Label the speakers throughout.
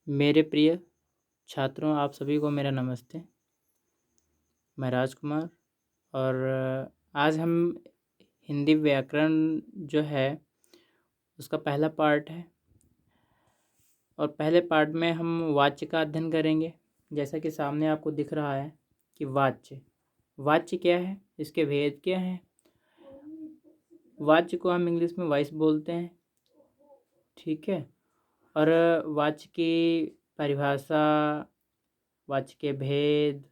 Speaker 1: मेरे प्रिय छात्रों, आप सभी को मेरा नमस्ते। मैं राजकुमार और आज हम हिंदी व्याकरण जो है उसका पहला पार्ट है और पहले पार्ट में हम वाच्य का अध्ययन करेंगे। जैसा कि सामने आपको दिख रहा है कि वाच्य क्या है, इसके भेद क्या हैं। वाच्य को हम इंग्लिश में वॉइस बोलते हैं, ठीक है। और वाच्य की परिभाषा, वाच्य के भेद,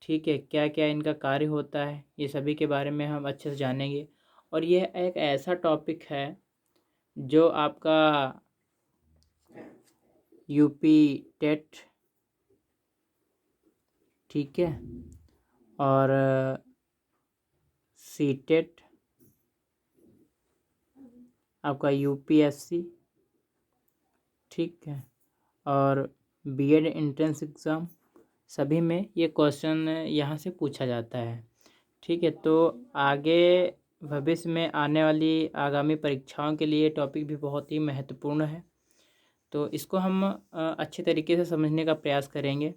Speaker 1: ठीक है, क्या क्या इनका कार्य होता है, ये सभी के बारे में हम अच्छे से जानेंगे। और यह एक ऐसा टॉपिक है जो आपका यूपी टेट, ठीक है, और सी टेट, आपका यूपीएससी, ठीक है, और बीएड एंट्रेंस एग्ज़ाम, सभी में ये क्वेश्चन यहाँ से पूछा जाता है, ठीक है। तो आगे भविष्य में आने वाली आगामी परीक्षाओं के लिए टॉपिक भी बहुत ही महत्वपूर्ण है, तो इसको हम अच्छे तरीके से समझने का प्रयास करेंगे।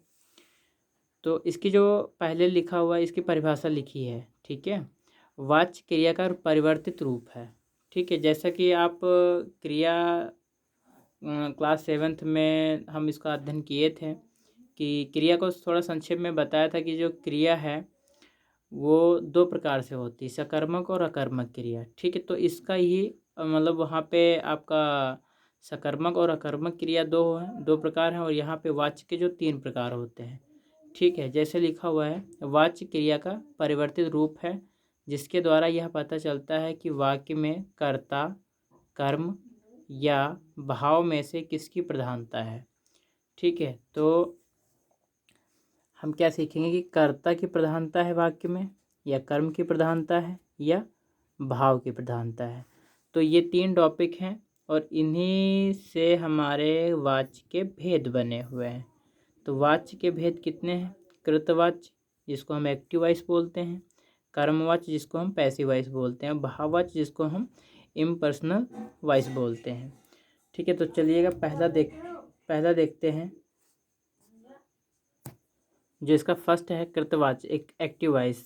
Speaker 1: तो इसकी जो पहले लिखा हुआ है, इसकी परिभाषा लिखी है, ठीक है। वाच्य क्रिया का परिवर्तित रूप है, ठीक है। जैसा कि आप क्रिया क्लास 7th में हम इसका अध्ययन किए थे कि क्रिया को थोड़ा संक्षेप में बताया था कि जो क्रिया है वो दो प्रकार से होती है, सकर्मक और अकर्मक क्रिया, ठीक है। तो इसका ही मतलब वहाँ पे आपका सकर्मक और अकर्मक क्रिया दो प्रकार हैं और यहाँ पे वाच्य के जो 3 प्रकार होते हैं, ठीक है। जैसे लिखा हुआ है, वाच्य क्रिया का परिवर्तित रूप है जिसके द्वारा यह पता चलता है कि वाक्य में कर्ता, कर्म या भाव में से किसकी प्रधानता है, ठीक है। तो हम क्या सीखेंगे कि कर्ता की प्रधानता है वाक्य में, या कर्म की प्रधानता है, या भाव की प्रधानता है। तो ये 3 टॉपिक हैं और इन्हीं से हमारे वाच्य के भेद बने हुए हैं। तो वाच्य के भेद कितने हैं? कृतवाच्य, जिसको हम एक्टिव वॉइस बोलते हैं, कर्मवाच्य जिसको हम पैसिव वॉइस बोलते हैं, भाववाच्य जिसको हम इम्पर्सनल वॉइस बोलते हैं, ठीक है। तो चलिएगा पहला देखते हैं, जो इसका फर्स्ट है कृतवाच्य, एक एक्टिव वॉइस।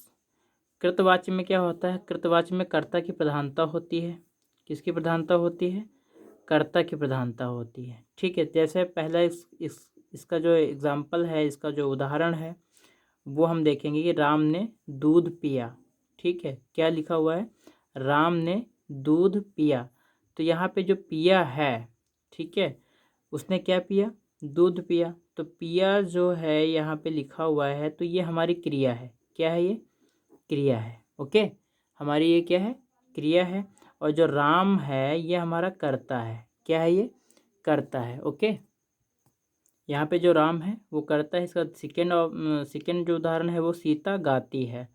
Speaker 1: कृतवाच्य में क्या होता है? कृतवाच्य में कर्ता की प्रधानता होती है। किसकी प्रधानता होती है? कर्ता की प्रधानता होती है, ठीक है। जैसे पहला इसका जो एग्जाम्पल है, इसका जो उदाहरण है वो हम देखेंगे कि राम ने दूध पिया, ठीक है। क्या लिखा हुआ है? राम ने दूध पिया। तो यहाँ पे जो पिया है, ठीक है, उसने क्या पिया? दूध पिया। तो पिया जो है यहाँ पे लिखा हुआ है, तो ये हमारी क्रिया है। क्या है? ये क्रिया है, ओके। हमारी ये क्या है? क्रिया है। और जो राम है ये हमारा कर्ता है। क्या है? ये कर्ता है, ओके। यहाँ पे जो राम है वो कर्ता है। इसका सेकेंड जो उदाहरण है वो सीता गाती है।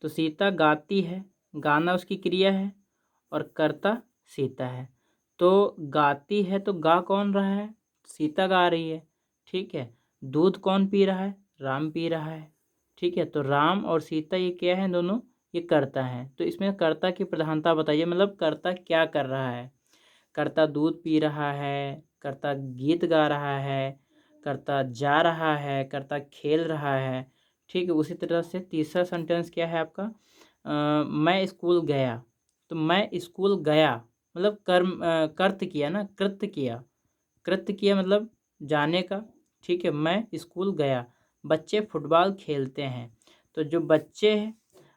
Speaker 1: तो सीता गाती है, गाना उसकी क्रिया है और कर्ता सीता है। तो गाती है तो गा कौन रहा है? सीता गा रही है, ठीक है। दूध कौन पी रहा है? राम पी रहा है, ठीक है। तो राम और सीता ये क्या है? दोनों ये कर्ता है। तो इसमें कर्ता की प्रधानता बताइए, मतलब कर्ता क्या कर रहा है? कर्ता दूध पी रहा है, कर्ता गीत गा रहा है, कर्ता जा रहा है, कर्ता खेल रहा है, ठीक है। उसी तरह से तीसरा सेंटेंस क्या है आपका? मैं स्कूल गया। तो मैं स्कूल गया मतलब कर्त किया ना, कृत्य किया। कृत्य किया मतलब जाने का, ठीक है। मैं स्कूल गया। बच्चे फुटबॉल खेलते हैं। तो जो बच्चे हैं,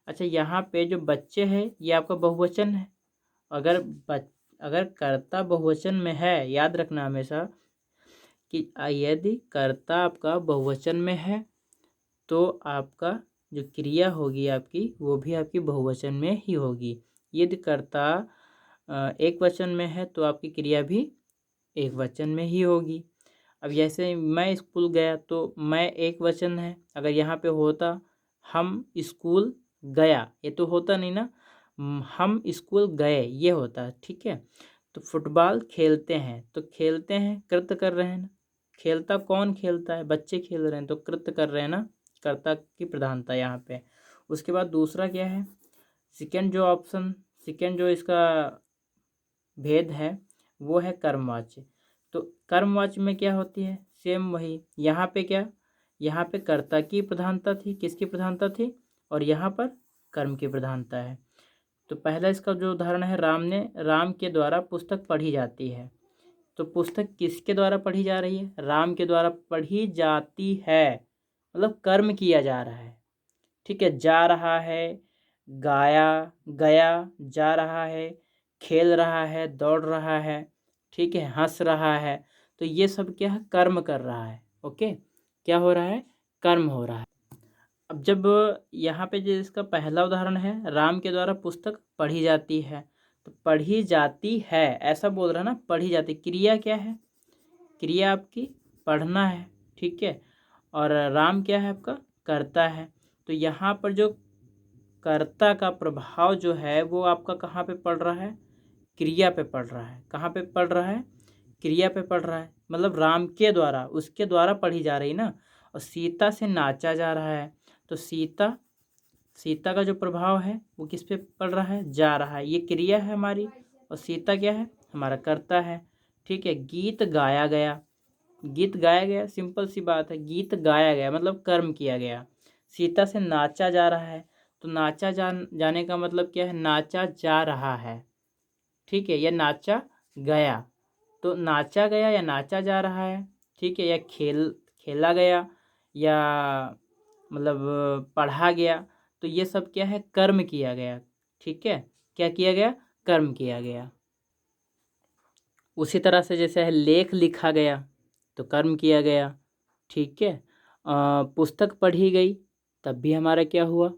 Speaker 1: अच्छा यहाँ पे जो बच्चे हैं ये आपका बहुवचन है। अगर अगर कर्ता बहुवचन में है, याद रखना हमेशा कि यदि कर्ता आपका बहुवचन में है तो आपका जो क्रिया होगी आपकी वो भी आपकी बहुवचन में ही होगी। यदि कर्ता एक वचन में है तो आपकी क्रिया भी एक वचन में ही होगी। अब जैसे मैं स्कूल गया, तो मैं एक वचन है। अगर यहाँ पे होता हम स्कूल गया, ये तो होता नहीं ना, हम स्कूल गए ये होता, ठीक है। तो फुटबॉल खेलते हैं, तो खेलते हैं कृत्य कर रहे हैं ना। खेलता कौन खेलता है? बच्चे खेल रहे हैं, तो कृत्य कर रहे हैं ना, कर्ता की प्रधानता यहाँ पे। उसके बाद दूसरा क्या है? सेकेंड जो इसका भेद है वो है कर्मवाच्य। तो कर्मवाच्य में क्या होती है, सेम वही। यहाँ पे क्या, यहाँ पे कर्ता की प्रधानता थी, किसकी प्रधानता थी, और यहाँ पर कर्म की प्रधानता है। तो पहला इसका जो उदाहरण है, राम के द्वारा पुस्तक पढ़ी जाती है। तो पुस्तक किसके द्वारा पढ़ी जा रही है, राम के द्वारा पढ़ी जाती है, मतलब कर्म किया जा रहा है। ठीक है, जा रहा है, गाया, गया, जा रहा है, खेल रहा है, दौड़ रहा है, ठीक है, हंस रहा है। तो ये सब क्या है, कर्म कर रहा है। ओके, क्या हो रहा है, कर्म हो रहा है। अब जब यहाँ पे जो इसका पहला उदाहरण है, राम के द्वारा पुस्तक पढ़ी जाती है, तो पढ़ी जाती है ऐसा बोल रहा है ना, पढ़ी जाती, क्रिया क्या है, क्रिया आपकी पढ़ना है। ठीक है, और राम क्या है आपका, कर्ता है। तो यहाँ पर जो कर्ता का प्रभाव जो है वो आपका कहाँ पे पड़ रहा है, क्रिया पे पड़ रहा है। कहाँ पे पड़ रहा है, क्रिया पे पड़ रहा है, मतलब राम के द्वारा, उसके द्वारा पढ़ी जा रही ना। और सीता से नाचा जा रहा है, तो सीता, सीता का जो प्रभाव है वो किस पे पड़ रहा है, जा रहा है, ये क्रिया है हमारी, और सीता क्या है, हमारा कर्ता है। ठीक है, गीत गाया गया, गीत गाया गया, सिंपल सी बात है, गीत गाया गया मतलब कर्म किया गया। सीता से नाचा जा रहा है, तो नाचा जाने का मतलब क्या है, नाचा जा रहा है। ठीक है, या नाचा गया, तो नाचा गया या नाचा जा रहा है। ठीक है, या खेला गया, या मतलब पढ़ा गया। तो ये सब क्या है, कर्म किया गया। ठीक है, क्या किया गया, कर्म किया गया। उसी तरह से जैसे है, लेख लिखा गया तो कर्म किया गया। ठीक है, पुस्तक पढ़ी गई तब भी हमारा क्या हुआ,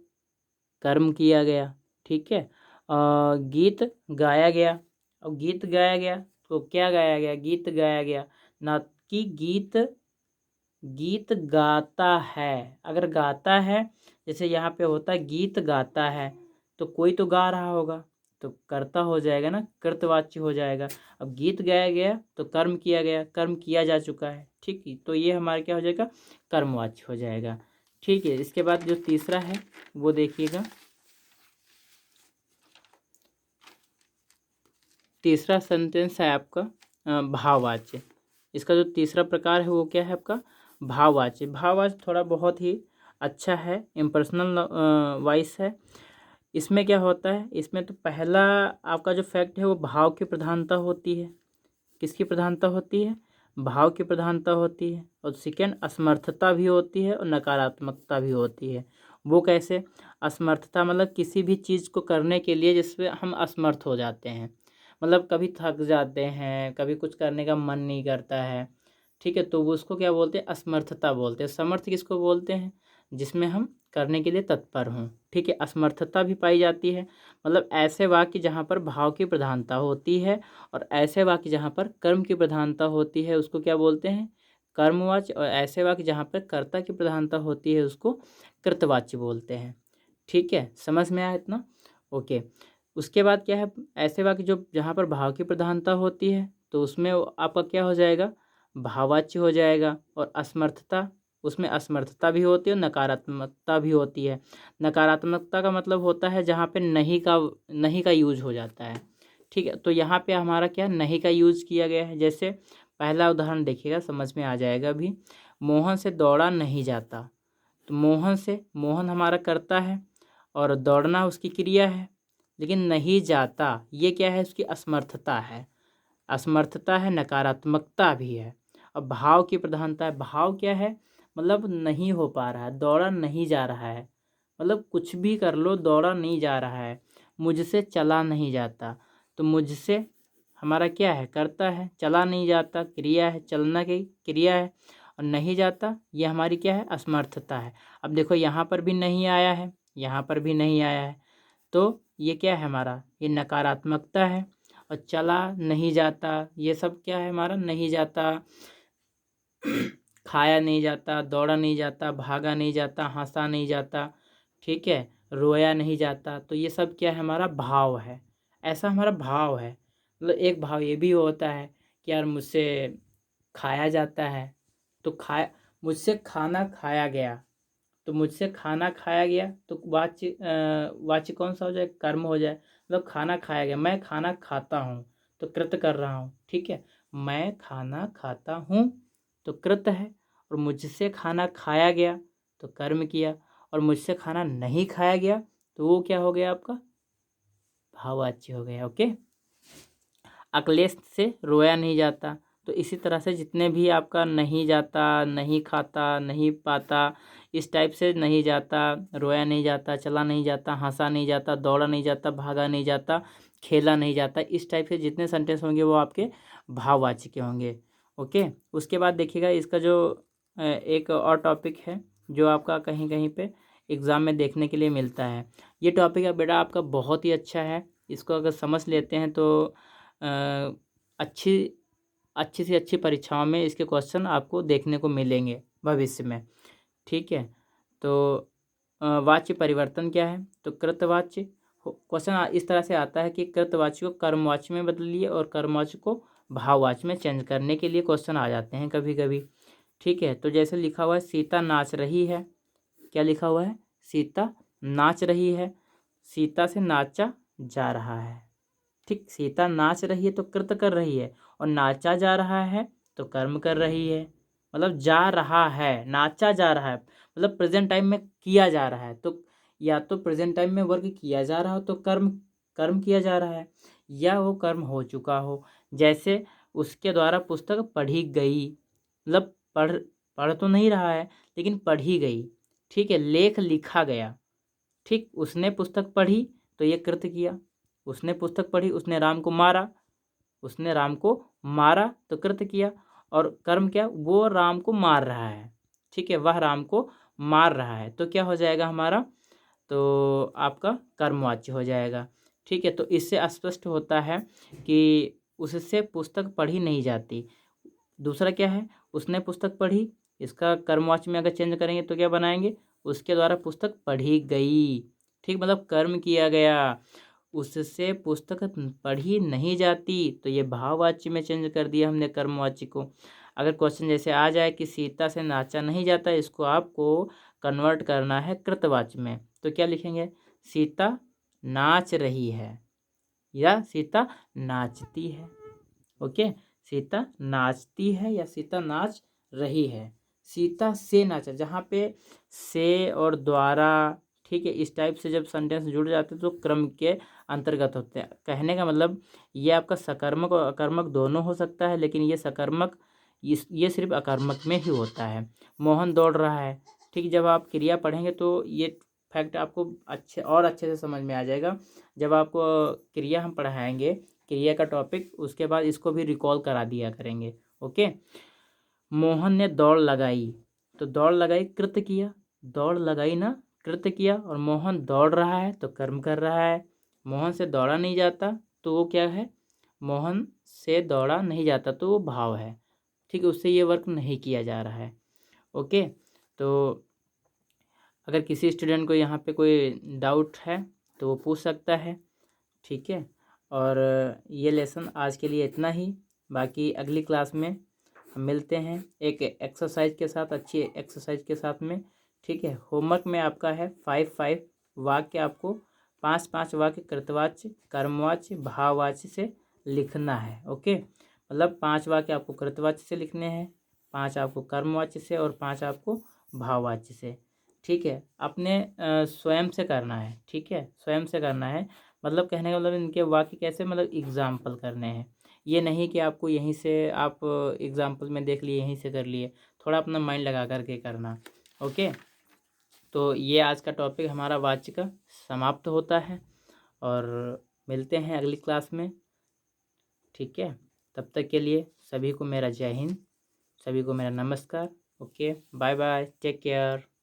Speaker 1: कर्म किया गया। ठीक है, गीत गाया गया, और गीत गाया गया तो क्या गाया गया, गीत गाया गया, ना कि गीत, गीत गाता है। अगर गाता है, जैसे यहाँ पे होता है गीत गाता है, तो कोई तो गा रहा होगा, तो कर्ता हो जाएगा ना, कर्तवाच्य हो जाएगा। अब गीत गाया गया तो कर्म किया गया, कर्म किया जा चुका है। ठीक है, तो ये हमारा क्या हो जाएगा, कर्मवाच्य हो जाएगा। ठीक है, इसके बाद जो तीसरा है वो देखिएगा, तीसरा सेंटेंस है आपका भाववाच्य। इसका जो तीसरा प्रकार है वो क्या है आपका, भाववाच्य। भाववाच्य थोड़ा बहुत ही अच्छा है, इम्पर्सनल वॉइस है। इसमें क्या होता है, इसमें तो पहला आपका जो फैक्ट है वो भाव की प्रधानता होती है। किसकी प्रधानता होती है, भाव की प्रधानता होती है। और सेकेंड, असमर्थता भी होती है और नकारात्मकता भी होती है। वो कैसे, असमर्थता मतलब किसी भी चीज़ को करने के लिए जिसमें हम असमर्थ हो जाते हैं, मतलब कभी थक जाते हैं, कभी कुछ करने का मन नहीं करता है। ठीक है, तो वो उसको क्या बोलते हैं, असमर्थता बोलते हैं। समर्थ किसको बोलते हैं, जिसमें हम करने के लिए तत्पर हों। ठीक है, असमर्थता भी पाई जाती है, मतलब ऐसे वाक्य जहाँ पर भाव की प्रधानता होती है, और ऐसे वाक्य जहाँ पर कर्म की प्रधानता होती है उसको क्या बोलते हैं, कर्मवाच्य। और ऐसे वाक्य जहाँ पर कर्ता की प्रधानता होती है उसको कृतवाच्य बोलते हैं। ठीक है, समझ में आया इतना, ओके। उसके बाद क्या है, ऐसे वाक्य जो जहाँ पर भाव की प्रधानता होती है तो उसमें आपका क्या हो जाएगा, भाववाच्य हो जाएगा। और असमर्थता, उसमें असमर्थता भी होती है और नकारात्मकता भी होती है। नकारात्मकता का मतलब होता है जहाँ पे नहीं का यूज हो जाता है। ठीक है, तो यहाँ पे हमारा क्या, नहीं का यूज किया गया है। जैसे पहला उदाहरण देखिएगा, समझ में आ जाएगा अभी। मोहन से दौड़ा नहीं जाता, तो मोहन से, मोहन हमारा कर्ता है और दौड़ना उसकी क्रिया है, लेकिन नहीं जाता ये क्या है, उसकी असमर्थता है। असमर्थता है, नकारात्मकता भी है। अब भाव की प्रधानता है, भाव क्या है, मतलब नहीं हो पा रहा है, दौड़ा नहीं जा रहा है, मतलब कुछ भी कर लो दौड़ा नहीं जा रहा है। मुझसे चला नहीं जाता, तो मुझसे हमारा क्या है, कर्ता है, चला नहीं जाता क्रिया है, चलना की क्रिया है, और नहीं जाता ये हमारी क्या है, असमर्थता है। अब देखो यहाँ पर भी नहीं आया है, यहाँ पर भी नहीं आया है, तो ये क्या है हमारा, ये नकारात्मकता है। और चला नहीं जाता ये सब क्या है हमारा, नहीं जाता, खाया नहीं जाता, दौड़ा नहीं जाता, भागा नहीं जाता, हंसा नहीं जाता, ठीक है, रोया नहीं जाता। तो ये सब क्या है, हमारा भाव है। ऐसा हमारा भाव है। मतलब एक भाव ये भी होता है कि यार मुझसे खाया जाता है, तो खाया, मुझसे खाना खाया गया, तो मुझसे खाना खाया गया, तो वाच्य कौन सा हो जाए, कर्म हो जाए। मतलब खाना खाया गया, मैं खाना खाता हूँ, तो कृत कर रहा हूँ। ठीक है, मैं खाना खाता हूँ तो कृत है, और मुझसे खाना खाया गया तो कर्म किया, और मुझसे खाना नहीं खाया गया तो वो क्या हो गया आपका, भाववाच्य हो गया। ओके। अक्लेश से रोया नहीं जाता, तो इसी तरह से जितने भी आपका नहीं जाता, नहीं खाता, नहीं पाता, इस टाइप से नहीं जाता, रोया नहीं जाता, चला नहीं जाता, हंसा नहीं जाता, दौड़ा नहीं जाता, भागा नहीं जाता, खेला नहीं जाता, इस टाइप से जितने सेंटेंस होंगे वो आपके भाववाच्य के होंगे। ओके। उसके बाद देखिएगा इसका जो एक और टॉपिक है जो आपका कहीं कहीं पे एग्ज़ाम में देखने के लिए मिलता है। ये टॉपिक है बेटा आपका बहुत ही अच्छा है, इसको अगर समझ लेते हैं तो अच्छी अच्छी से अच्छी परीक्षाओं में इसके क्वेश्चन आपको देखने को मिलेंगे भविष्य में। ठीक है। तो वाच्य परिवर्तन क्या है, तो कृतवाच्य क्वेश्चन इस तरह से आता है कि कृतवाच्य को कर्मवाच्य में बदलिए और कर्मवाच्य को भाववाच्य में चेंज करने के लिए क्वेश्चन आ जाते हैं कभी कभी। ठीक है। तो जैसे लिखा हुआ है सीता नाच रही है, क्या लिखा हुआ है, सीता नाच रही है, सीता से नाचा जा रहा है। ठीक, सीता नाच रही है तो कृत कर रही है, और नाचा जा रहा है तो कर्म कर रही है। मतलब जा रहा है, नाचा जा रहा है, मतलब प्रेजेंट टाइम में किया जा रहा है, तो या तो प्रेजेंट टाइम में वर्क किया जा रहा हो तो कर्म कर्म किया जा रहा है, या वो कर्म हो चुका हो। जैसे उसके द्वारा पुस्तक पढ़ी गई, मतलब पढ़ पढ़ तो नहीं रहा है लेकिन पढ़ी गई। ठीक है। लेख लिखा गया। ठीक, उसने पुस्तक पढ़ी तो ये कृत किया, उसने पुस्तक पढ़ी, उसने राम को मारा, उसने राम को मारा तो कृत किया, और कर्म क्या, वो राम को मार रहा है। ठीक है, वह राम को मार रहा है तो क्या हो जाएगा हमारा, तो आपका कर्मवाच्य हो जाएगा। ठीक है। तो इससे स्पष्ट होता है कि उससे पुस्तक पढ़ी नहीं जाती। दूसरा क्या है, उसने पुस्तक पढ़ी, इसका कर्मवाच्य में अगर चेंज करेंगे तो क्या बनाएंगे, उसके द्वारा पुस्तक पढ़ी गई। ठीक, मतलब कर्म किया गया, उससे पुस्तक पढ़ी नहीं जाती तो ये भाववाच्य में चेंज कर दिया हमने कर्मवाच्य को। अगर क्वेश्चन जैसे आ जाए कि सीता से नाचा नहीं जाता, इसको आपको कन्वर्ट करना है कृतवाच्य में, तो क्या लिखेंगे, सीता नाच रही है या सीता नाचती है। ओके, सीता नाचती है या सीता नाच रही है। सीता से नाचा, जहाँ पे से और द्वारा, ठीक है, इस टाइप से जब सेंटेंस जुड़ जाते हैं तो क्रम के अंतर्गत होते हैं। कहने का मतलब ये आपका सकर्मक और अकर्मक दोनों हो सकता है, लेकिन ये सकर्मक ये सिर्फ अकर्मक में ही होता है। मोहन दौड़ रहा है। ठीक, जब आप क्रिया पढ़ेंगे तो ये फैक्ट आपको अच्छे से समझ में आ जाएगा। जब आपको क्रिया हम पढ़ाएंगे, क्रिया का टॉपिक, उसके बाद इसको भी रिकॉल करा दिया करेंगे। ओके। मोहन ने दौड़ लगाई, तो दौड़ लगाई कृत किया, दौड़ लगाई ना कृत किया, और मोहन दौड़ रहा है तो कर्म कर रहा है। मोहन से दौड़ा नहीं जाता तो वो क्या है, मोहन से दौड़ा नहीं जाता तो वो भाव है। ठीक है, उससे ये वर्क नहीं किया जा रहा है। ओके। तो अगर किसी स्टूडेंट को यहाँ पे कोई डाउट है तो वो पूछ सकता है। ठीक है। और ये लेसन आज के लिए इतना ही, बाकी अगली क्लास में हम मिलते हैं एक एक्सरसाइज के साथ, अच्छी एक्सरसाइज के साथ में। ठीक है। होमवर्क में आपका है 5 वाक्य, आपको 5 वाक्य कृतवाच्य, कर्मवाच्य, भाववाच्य से लिखना है। ओके, मतलब 5 वाक्य आपको कृतवाच्य से लिखने हैं, 5 आपको कर्मवाच्य से, और 5 आपको भाववाच्य से। ठीक है, अपने स्वयं से करना है। ठीक है, स्वयं से करना है, मतलब कहने का मतलब इनके वाक्य कैसे, मतलब एग्जाम्पल करने हैं। ये नहीं कि आपको यहीं से आप एग्जाम्पल में देख लिए, यहीं से कर लिए, थोड़ा अपना माइंड लगा करके करना। ओके। तो ये आज का टॉपिक हमारा वाच्य का समाप्त होता है, और मिलते हैं अगली क्लास में। ठीक है, तब तक के लिए सभी को मेरा जय हिंद, सभी को मेरा नमस्कार। Okay, bye bye, take care.